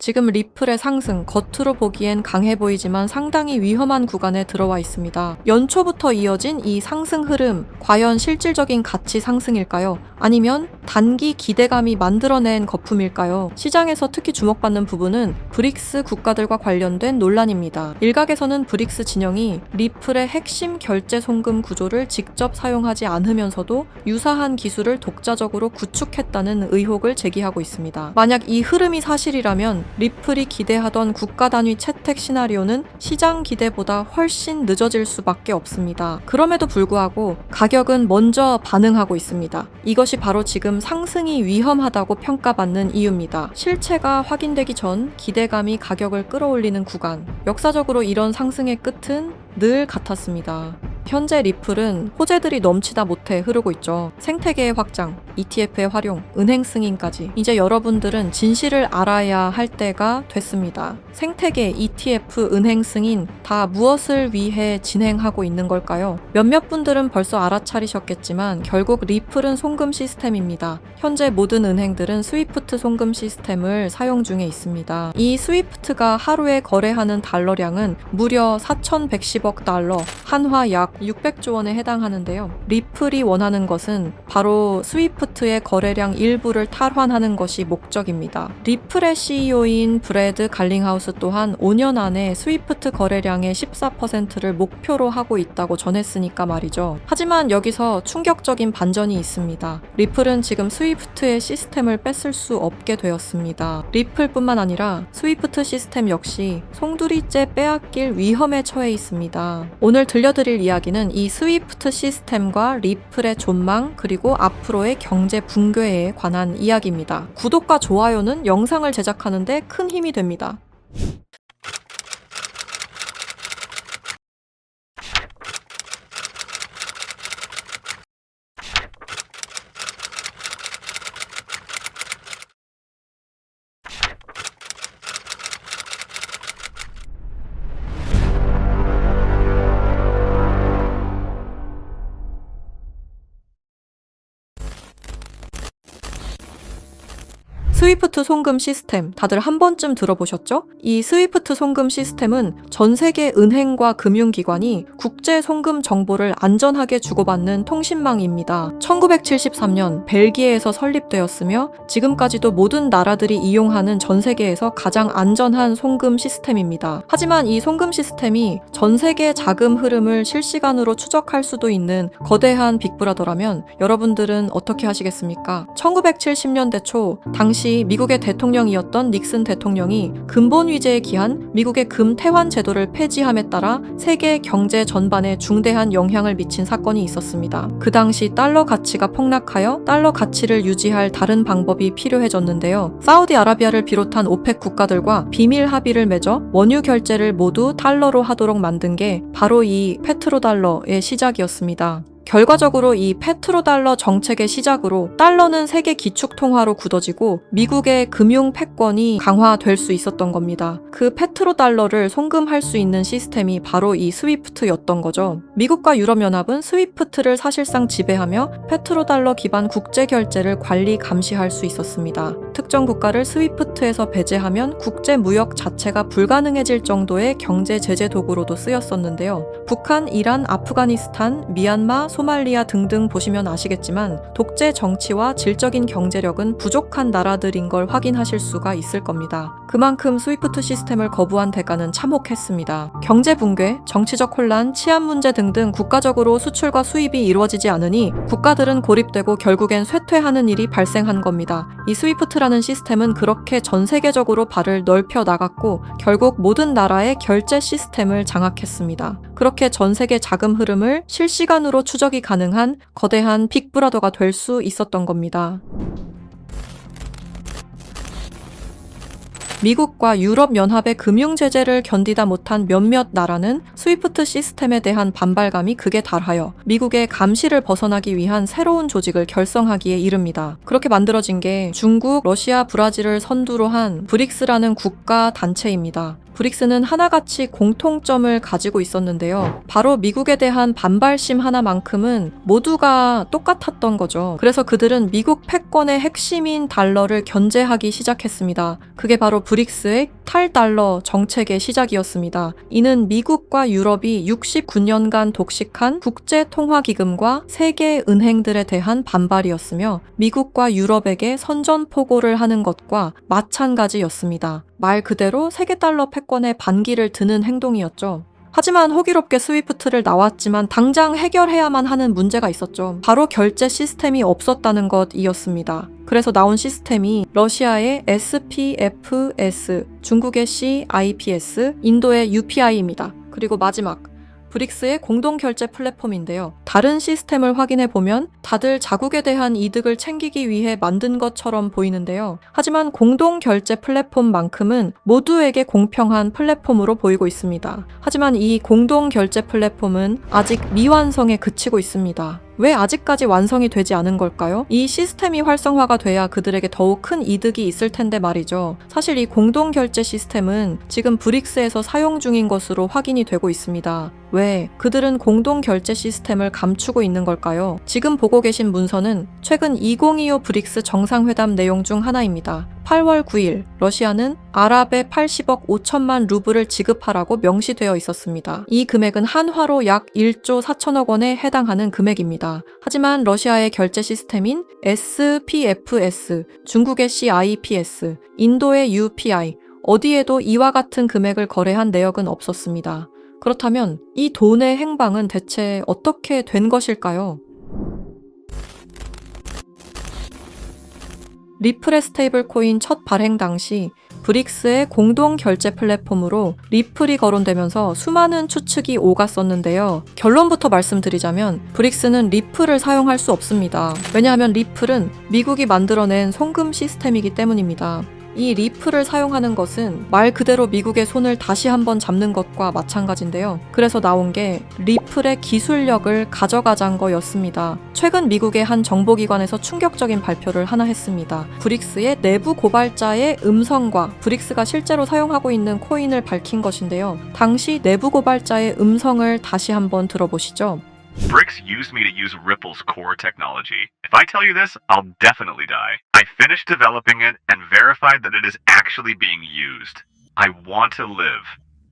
지금 리플의 상승, 겉으로 보기엔 강해 보이지만 상당히 위험한 구간에 들어와 있습니다. 연초부터 이어진 이 상승 흐름, 과연 실질적인 가치 상승일까요? 아니면 단기 기대감이 만들어낸 거품일까요? 시장에서 특히 주목받는 부분은 브릭스 국가들과 관련된 논란입니다. 일각에서는 브릭스 진영이 리플의 핵심 결제 송금 구조를 직접 사용하지 않으면서도 유사한 기술을 독자적으로 구축했다는 의혹을 제기하고 있습니다. 만약 이 흐름이 사실이라면 리플이 기대하던 국가 단위 채택 시나리오는 시장 기대보다 훨씬 늦어질 수밖에 없습니다. 그럼에도 불구하고 가격은 먼저 반응하고 있습니다. 이것이 바로 지금 상승이 위험하다고 평가받는 이유입니다. 실체가 확인되기 전 기대감이 가격을 끌어올리는 구간. 역사적으로 이런 상승의 끝은 늘 같았습니다. 현재 리플은 호재들이 넘치다 못해 흐르고 있죠. 생태계의 확장, ETF의 활용, 은행 승인까지. 이제 여러분들은 진실을 알아야 할 때가 됐습니다. 생태계, ETF, 은행 승인 다 무엇을 위해 진행하고 있는 걸까요? 몇몇 분들은 벌써 알아차리셨겠지만 결국 리플은 송금 시스템입니다. 현재 모든 은행들은 스위프트 송금 시스템을 사용 중에 있습니다. 이 스위프트가 하루에 거래하는 달러량은 무려 4,110억 달러, 한화 약 600조 원에 해당하는데요. 리플이 원하는 것은 바로 스위프트의 거래량 일부를 탈환하는 것이 목적입니다. 리플의 CEO인 브래드 갈링하우스 또한 5년 안에 스위프트 거래량의 14%를 목표로 하고 있다고 전했으니까 말이죠. 하지만 여기서 충격적인 반전이 있습니다. 리플은 지금 스위프트의 시스템을 뺏을 수 없게 되었습니다. 리플뿐만 아니라 스위프트 시스템 역시 송두리째 빼앗길 위험에 처해 있습니다. 오늘 들려드릴 이야기는 이 스위프트 시스템과 리플의 존망 그리고 앞으로의 경제 붕괴에 관한 이야기입니다. 구독과 좋아요는 영상을 제작하는데 큰 힘이 됩니다. 스위프트 송금 시스템 다들 한 번쯤 들어보셨죠? 이 스위프트 송금 시스템은 전 세계 은행과 금융기관이 국제 송금 정보를 안전하게 주고받는 통신망입니다. 1973년 벨기에에서 설립되었으며 지금까지도 모든 나라들이 이용하는 전 세계에서 가장 안전한 송금 시스템입니다. 하지만 이 송금 시스템이 전 세계 자금 흐름을 실시간으로 추적할 수도 있는 거대한 빅브라더라면 여러분들은 어떻게 하시겠습니까? 1970년대 초 당시 미국의 대통령이었던 닉슨 대통령이 근본 위제에 기한 미국의 금 태환 제도를 폐지함에 따라 세계 경제 전반에 중대한 영향을 미친 사건이 있었습니다. 그 당시 달러 가치가 폭락하여 달러 가치를 유지할 다른 방법이 필요해졌는데요. 사우디아라비아를 비롯한 오펙 국가들과 비밀 합의를 맺어 원유 결제를 모두 달러로 하도록 만든 게 바로 이 페트로달러의 시작이었습니다. 결과적으로 이 페트로달러 정책의 시작으로 달러는 세계 기축통화로 굳어지고 미국의 금융 패권이 강화될 수 있었던 겁니다. 그 페트로달러를 송금할 수 있는 시스템이 바로 이 스위프트였던 거죠. 미국과 유럽연합은 스위프트를 사실상 지배하며 페트로달러 기반 국제결제를 관리 감시할 수 있었습니다. 특정 국가를 스위프트에서 배제하면 국제무역 자체가 불가능해질 정도의 경제 제재 도구로도 쓰였었는데요. 북한, 이란, 아프가니스탄, 미얀마, 소말리아 등등 보시면 아시겠지만 독재 정치와 질적인 경제력은 부족한 나라들인 걸 확인하실 수가 있을 겁니다. 그만큼 스위프트 시스템을 거부한 대가는 참혹했습니다. 경제 붕괴, 정치적 혼란, 치안 문제 등등 국가적으로 수출과 수입이 이루어지지 않으니 국가들은 고립되고 결국엔 쇠퇴하는 일이 발생한 겁니다. 이 스위프트라는 시스템은 그렇게 전 세계적으로 발을 넓혀 나갔고 결국 모든 나라의 결제 시스템을 장악했습니다. 그렇게 전 세계 자금 흐름을 실시간으로 추적이 가능한 거대한 빅브라더가 될 수 있었던 겁니다. 미국과 유럽연합의 금융제재를 견디다 못한 몇몇 나라는 스위프트 시스템에 대한 반발감이 극에 달하여 미국의 감시를 벗어나기 위한 새로운 조직을 결성하기에 이릅니다. 그렇게 만들어진 게 중국, 러시아, 브라질을 선두로 한 브릭스라는 국가 단체입니다. 브릭스는 하나같이 공통점을 가지고 있었는데요. 바로 미국에 대한 반발심 하나만큼은 모두가 똑같았던 거죠. 그래서 그들은 미국 패권의 핵심인 달러를 견제하기 시작했습니다. 그게 바로 브릭스의 탈달러 정책의 시작이었습니다. 이는 미국과 유럽이 69년간 독식한 국제통화기금과 세계 은행들에 대한 반발이었으며 미국과 유럽에게 선전포고를 하는 것과 마찬가지였습니다. 말 그대로 세계달러 패권에 반기를 드는 행동이었죠. 하지만 호기롭게 스위프트를 나왔지만 당장 해결해야만 하는 문제가 있었죠. 바로 결제 시스템이 없었다는 것이었습니다. 그래서 나온 시스템이 러시아의 SPFS, 중국의 CIPS, 인도의 UPI입니다. 그리고 마지막 브릭스의 공동결제 플랫폼인데요. 다른 시스템을 확인해보면 다들 자국에 대한 이득을 챙기기 위해 만든 것처럼 보이는데요. 하지만 공동결제 플랫폼만큼은 모두에게 공평한 플랫폼으로 보이고 있습니다. 하지만 이 공동결제 플랫폼은 아직 미완성에 그치고 있습니다. 왜 아직까지 완성이 되지 않은 걸까요? 이 시스템이 활성화가 돼야 그들에게 더욱 큰 이득이 있을 텐데 말이죠. 사실 이 공동결제 시스템은 지금 브릭스에서 사용 중인 것으로 확인이 되고 있습니다. 왜? 그들은 공동결제 시스템을 감추고 있는 걸까요? 지금 보고 계신 문서는 최근 2025 브릭스 정상회담 내용 중 하나입니다. 8월 9일 러시아는 아랍에 80억 5천만 루블을 지급하라고 명시되어 있었습니다. 이 금액은 한화로 약 1조 4천억 원에 해당하는 금액입니다. 하지만 러시아의 결제 시스템인 SPFS, 중국의 CIPS, 인도의 UPI, 어디에도 이와 같은 금액을 거래한 내역은 없었습니다. 그렇다면 이 돈의 행방은 대체 어떻게 된 것일까요? 리플의 스테이블 코인 첫 발행 당시 브릭스의 공동 결제 플랫폼으로 리플이 거론되면서 수많은 추측이 오갔었는데요. 결론부터 말씀드리자면 브릭스는 리플을 사용할 수 없습니다. 왜냐하면 리플은 미국이 만들어낸 송금 시스템이기 때문입니다. 이 리플을 사용하는 것은 말 그대로 미국의 손을 다시 한번 잡는 것과 마찬가지인데요. 그래서 나온 게 리플의 기술력을 가져가자는 거였습니다. 최근 미국의 한 정보기관에서 충격적인 발표를 하나 했습니다. 브릭스의 내부 고발자의 음성과 브릭스가 실제로 사용하고 있는 코인을 밝힌 것인데요. 당시 내부 고발자의 음성을 다시 한번 들어보시죠. BRICS used me to use Ripple's core technology. If I tell you this, I'll definitely die. I finished developing it and verified that it is actually being used. I want to live.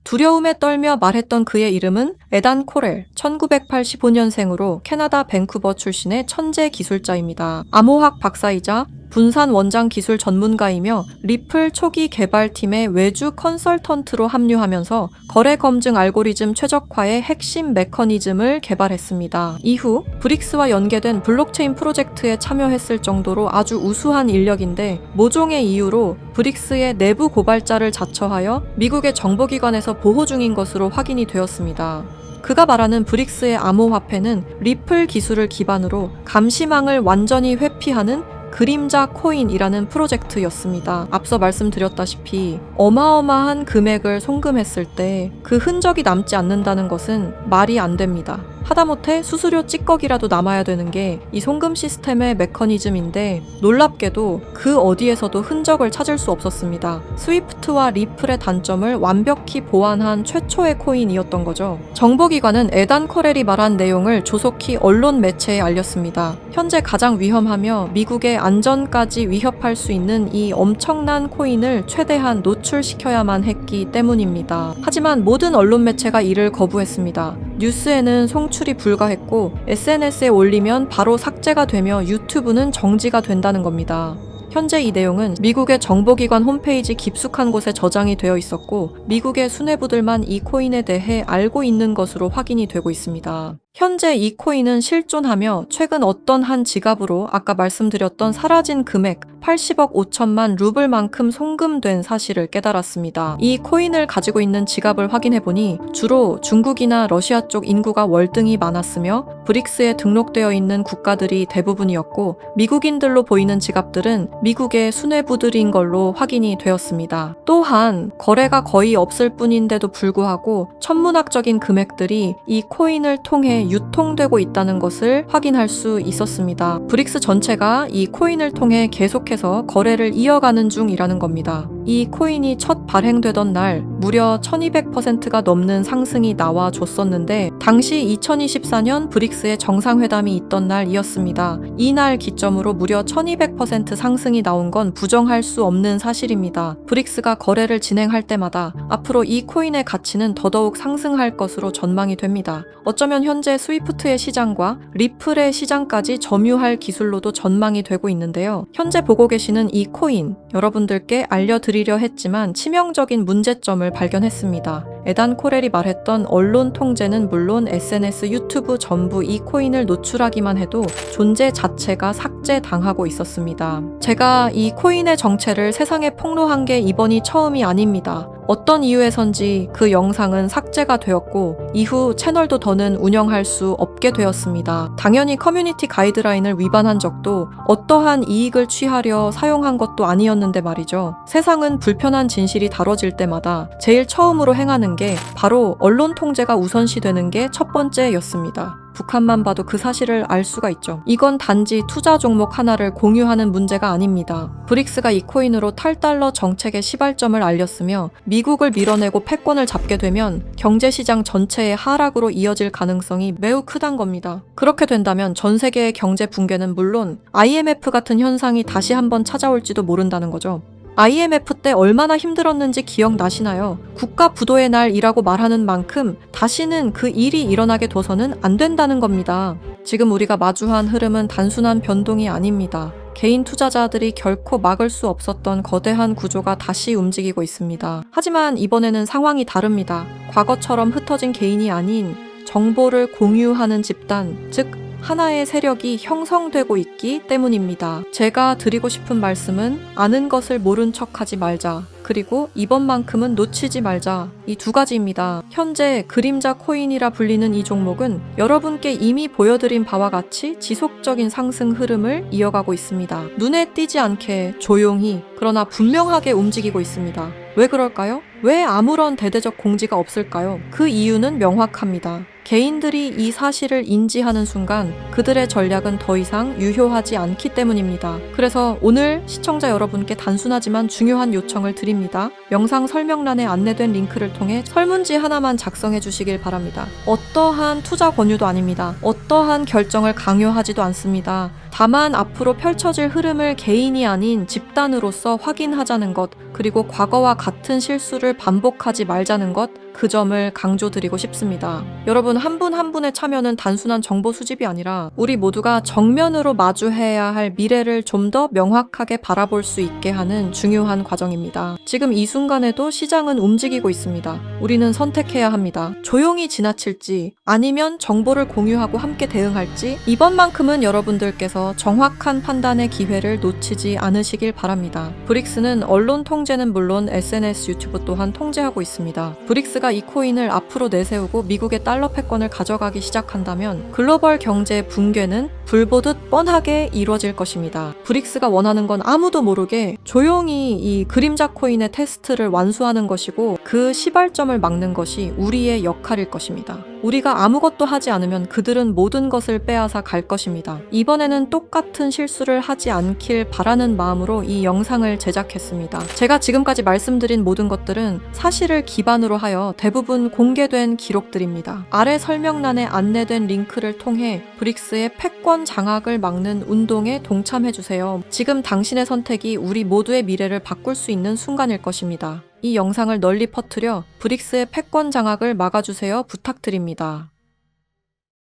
두려움에 떨며 말했던 그의 이름은 에단 코렐, 1985년생으로 캐나다 밴쿠버 출신의 천재 기술자입니다. 암호학 박사이자 분산 원장 기술 전문가이며 리플 초기 개발팀의 외주 컨설턴트로 합류하면서 거래 검증 알고리즘 최적화의 핵심 메커니즘을 개발했습니다. 이후 브릭스와 연계된 블록체인 프로젝트에 참여했을 정도로 아주 우수한 인력인데 모종의 이유로 브릭스의 내부 고발자를 자처하여 미국의 정보기관에서 보호 중인 것으로 확인이 되었습니다. 그가 말하는 브릭스의 암호화폐는 리플 기술을 기반으로 감시망을 완전히 회피하는 그림자 코인이라는 프로젝트였습니다. 앞서 말씀드렸다시피 어마어마한 금액을 송금했을 때 그 흔적이 남지 않는다는 것은 말이 안 됩니다. 하다못해 수수료 찌꺼기라도 남아야 되는 게 이 송금 시스템의 메커니즘인데 놀랍게도 그 어디에서도 흔적을 찾을 수 없었습니다. 스위프트와 리플의 단점을 완벽히 보완한 최초의 코인이었던 거죠. 정보기관은 에단 코렐이 말한 내용을 조속히 언론 매체에 알렸습니다. 현재 가장 위험하며 미국의 안전까지 위협할 수 있는 이 엄청난 코인을 최대한 노출시켜야만 했기 때문입니다. 하지만 모든 언론 매체가 이를 거부했습니다. 뉴스에는 송출이 불가했고 SNS에 올리면 바로 삭제가 되며 유튜브는 정지가 된다는 겁니다. 현재 이 내용은 미국의 정보기관 홈페이지 깊숙한 곳에 저장이 되어 있었고 미국의 수뇌부들만 이 코인에 대해 알고 있는 것으로 확인이 되고 있습니다. 현재 이 코인은 실존하며 최근 어떤 한 지갑으로 아까 말씀드렸던 사라진 금액 80억 5천만 루블만큼 송금된 사실을 깨달았습니다. 이 코인을 가지고 있는 지갑을 확인해보니 주로 중국이나 러시아 쪽 인구가 월등히 많았으며 브릭스에 등록되어 있는 국가들이 대부분이었고 미국인들로 보이는 지갑들은 미국의 수뇌부들인 걸로 확인이 되었습니다. 또한 거래가 거의 없을 뿐인데도 불구하고 천문학적인 금액들이 이 코인을 통해 유통되고 있다는 것을 확인할 수 있었습니다. 브릭스 전체가 이 코인을 통해 계속해서 계속해서 거래를 이어가는 중이라는 겁니다. 이 코인이 첫 발행되던 날 무려 1200%가 넘는 상승이 나와줬었는데 당시 2024년 브릭스의 정상회담이 있던 날이었습니다. 이날 기점으로 무려 1200% 상승이 나온 건 부정할 수 없는 사실입니다. 브릭스가 거래를 진행할 때마다 앞으로 이 코인의 가치는 더더욱 상승할 것으로 전망이 됩니다. 어쩌면 현재 스위프트의 시장과 리플의 시장까지 점유할 기술로도 전망이 되고 있는데요. 현재 보고 계시는 이 코인, 여러분들께 알려드리려 했지만 치명적인 문제점을 발견했습니다. 에단 코렐이 말했던 언론 통제는 물론 SNS, 유튜브 전부 이 코인을 노출하기만 해도 존재 자체가 삭제당하고 있었습니다. 제가 이 코인의 정체를 세상에 폭로한 게 이번이 처음이 아닙니다. 어떤 이유에선지 그 영상은 삭제가 되었고 이후 채널도 더는 운영할 수 없게 되었습니다. 당연히 커뮤니티 가이드라인을 위반한 적도 어떠한 이익을 취하려 사용한 것도 아니었는데 말이죠. 세상은 불편한 진실이 다뤄질 때마다 제일 처음으로 행하는 게 바로 언론 통제가 우선시되는 게 첫 번째였습니다. 북한만 봐도 그 사실을 알 수가 있죠. 이건 단지 투자 종목 하나를 공유하는 문제가 아닙니다. 브릭스가 이 코인으로 탈달러 정책의 시발점을 알렸으며 미국을 밀어내고 패권을 잡게 되면 경제시장 전체의 하락으로 이어질 가능성이 매우 크단 겁니다. 그렇게 된다면 전 세계의 경제 붕괴는 물론 IMF 같은 현상이 다시 한번 찾아올지도 모른다는 거죠. IMF 때 얼마나 힘들었는지 기억나시나요? 국가 부도의 날이라고 말하는 만큼 다시는 그 일이 일어나게 둬서는 안 된다는 겁니다. 지금 우리가 마주한 흐름은 단순한 변동이 아닙니다. 개인 투자자들이 결코 막을 수 없었던 거대한 구조가 다시 움직이고 있습니다. 하지만 이번에는 상황이 다릅니다. 과거처럼 흩어진 개인이 아닌 정보를 공유하는 집단, 즉 하나의 세력이 형성되고 있기 때문입니다. 제가 드리고 싶은 말씀은 아는 것을 모른 척하지 말자. 그리고 이번만큼은 놓치지 말자. 이 두 가지입니다. 현재 그림자 코인이라 불리는 이 종목은 여러분께 이미 보여드린 바와 같이 지속적인 상승 흐름을 이어가고 있습니다. 눈에 띄지 않게 조용히 그러나 분명하게 움직이고 있습니다. 왜 그럴까요? 왜 아무런 대대적 공지가 없을까요? 그 이유는 명확합니다. 개인들이 이 사실을 인지하는 순간 그들의 전략은 더 이상 유효하지 않기 때문입니다. 그래서 오늘 시청자 여러분께 단순하지만 중요한 요청을 드립니다. 영상 설명란에 안내된 링크를 통해 설문지 하나만 작성해 주시길 바랍니다. 어떠한 투자 권유도 아닙니다. 어떠한 결정을 강요하지도 않습니다. 다만 앞으로 펼쳐질 흐름을 개인이 아닌 집단으로서 확인하자는 것, 그리고 과거와 같은 실수를 반복하지 말자는 것, 그 점을 강조드리고 싶습니다. 여러분 한 분 한 분의 참여는 단순한 정보 수집이 아니라 우리 모두가 정면으로 마주해야 할 미래를 좀 더 명확하게 바라볼 수 있게 하는 중요한 과정입니다. 지금 이 순간에도 시장은 움직이고 있습니다. 우리는 선택해야 합니다. 조용히 지나칠지 아니면 정보를 공유하고 함께 대응할지 이번만큼은 여러분들께서 정확한 판단의 기회를 놓치지 않으시길 바랍니다. 브릭스는 언론 통제는 물론 SNS, 유튜브 또한 통제하고 있습니다. 브릭스가 이 코인을 앞으로 내세우고 미국의 달러 패권을 가져가기 시작한다면 글로벌 경제 붕괴는 불보듯 뻔하게 이루어질 것입니다. 브릭스가 원하는 건 아무도 모르게 조용히 이 그림자 코인의 테스트를 완수하는 것이고 그 시발점을 막는 것이 우리의 역할일 것입니다. 우리가 아무것도 하지 않으면 그들은 모든 것을 빼앗아 갈 것입니다. 이번에는 똑같은 실수를 하지 않길 바라는 마음으로 이 영상을 제작했습니다. 제가 지금까지 말씀드린 모든 것들은 사실을 기반으로 하여 대부분 공개된 기록들입니다. 아래 설명란에 안내된 링크를 통해 브릭스의 패권 장악을 막는 운동에 동참해주세요. 지금 당신의 선택이 우리 모두의 미래를 바꿀 수 있는 순간일 것입니다. 이 영상을 널리 퍼뜨려 브릭스의 패권 장악을 막아주세요 부탁드립니다.